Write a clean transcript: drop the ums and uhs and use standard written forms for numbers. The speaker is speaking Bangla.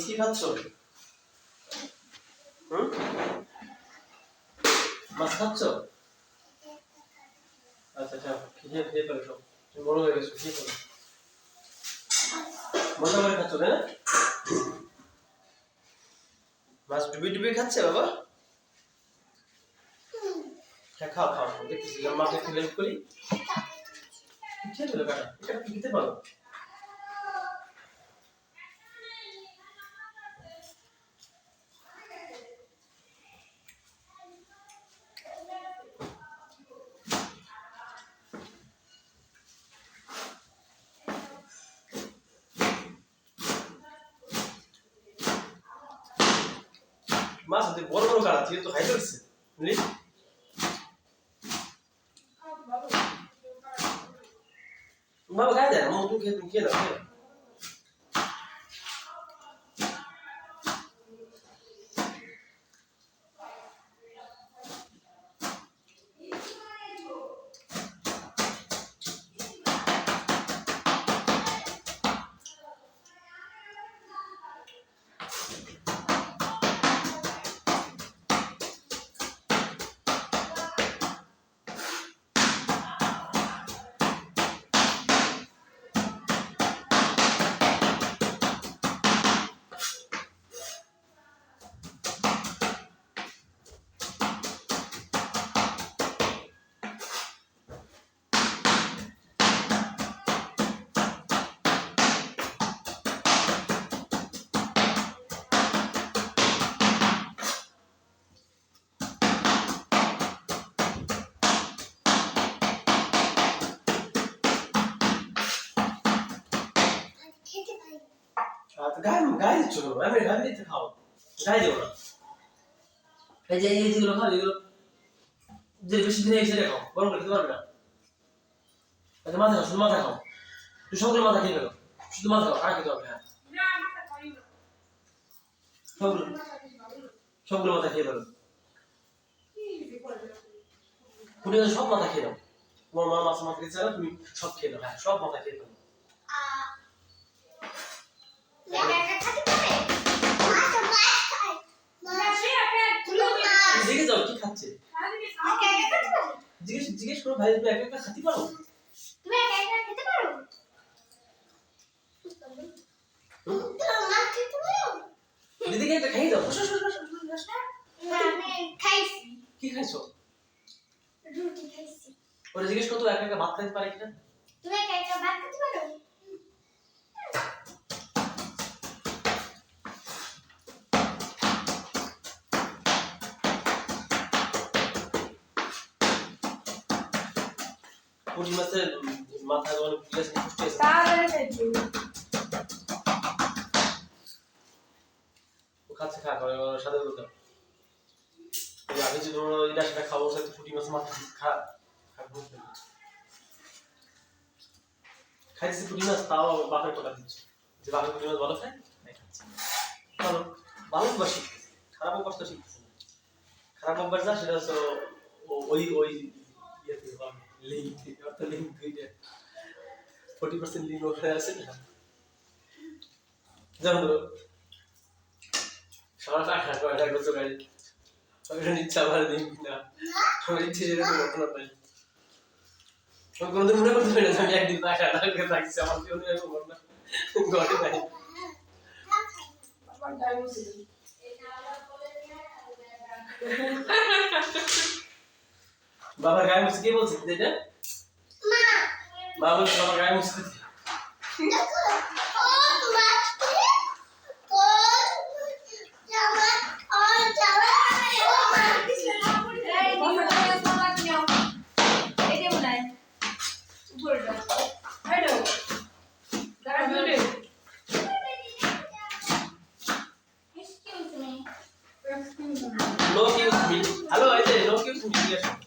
কি খাচ্ছ? মাছ খাচ্ছ? আচ্ছা আচ্ছা, খেয়ে খেয়ে ফেলো সব। তুমি বড় হয়ে গেছো, খেয়ে ফেলো। মজা করে খাচ্ছ তাই না? মাছ ডুবে ডুবে খাচ্ছে বাবা? হ্যাঁ খাও খাও, দেখতেছি মাকে একটু হেল্প করি। খেয়ে ফেলো কাটা, এটা কি খেতে পারো? মাছ হতে বড় বড় কাটা, তুই তো হাই করছিস বুঝলি? বাবা গায়ে দেয়, আমার তুমি খেয়ে দাও, খেয়ে দাও। গায়ে দিচ্ছ কেন? আমি গায়ে দিতে খাও, গায়ে দেবো না। এই যে যেগুলো খাও, যেগুলো যে বেশি দিন সেটা খাও, গরম করে খেতে পারবে না। আচ্ছা মাথা খাও, শুধু মাথা খাও, তুই সবগুলো মাথা খেয়ে ফেলো, শুধু মাথা খাও, আর খেতে হবে। হ্যাঁ সবগুলো সবগুলো মাথা খেয়ে ফেলো, তুমি সব মাথা খেয়ে দাও। তোমার মা মাছ মাথা খেতে চায় না, তুমি সব খেয়ে দাও। হ্যাঁ সব মাথা খেয়ে ফেলো। জিজ্ঞেস যাও কি খাচ্ছে, জিজ্ঞেস করো ভাই, তুমি একা একা খেতে পারো? তুমি একা একা খেতে পারো? দিদিকে একটা খাইয়ে দাও। আমি খাইছি। কি খাইছো? রুটি খাইছি। ওরা জিজ্ঞেস করতো একা একা ভাত খাইতে পারে কিনা? তুমি একা একা ভাত খেতে পারো? পুঁটি মাছের মাথা যখন ফুলেছে ফুটেছে, ও খাচ্ছে, খা করে ওর সাথে বলতে আমি যে ধরো এটা সেটা খাবো, সাথে পুঁটি মাছের মাথা খা খা বুঝতে খাইছি পুঁটি মাছ, তাও বাপের কথা দিচ্ছে যে বাপের পুঁটি মাছ ভালো খায়, তাই খাচ্ছে। ভালো ভালো অভ্যাস শিখতেছে, খারাপ অভ্যাস তো শিখতেছে না। খারাপ অভ্যাস যা সেটা হচ্ছে ওই ওই ইয়েতে লিঙ্ক অর্থ লিঙ্ক দুইটা 40% লিঙ্ক ওখানে আছে না। যেমন ধরো সবার টাকা কয়টা করছো গাড়ি, ওইটা নিচ্ছে আমার লিঙ্ক না, আমার ইচ্ছে যেটা তো ঘটনা পাই। আমি কোনোদিন মনে করতে পারি না যে আমি একদিন টাকা টাকা রাখছি, আমার কেউ নেই ঘটনা ঘটে নাই। বাবার গায়ে মুছে কে বলছে এটা? মা বলছে বাবার গায়ে মুছে দিতে। No, excuse me. Hello, I say no, excuse me.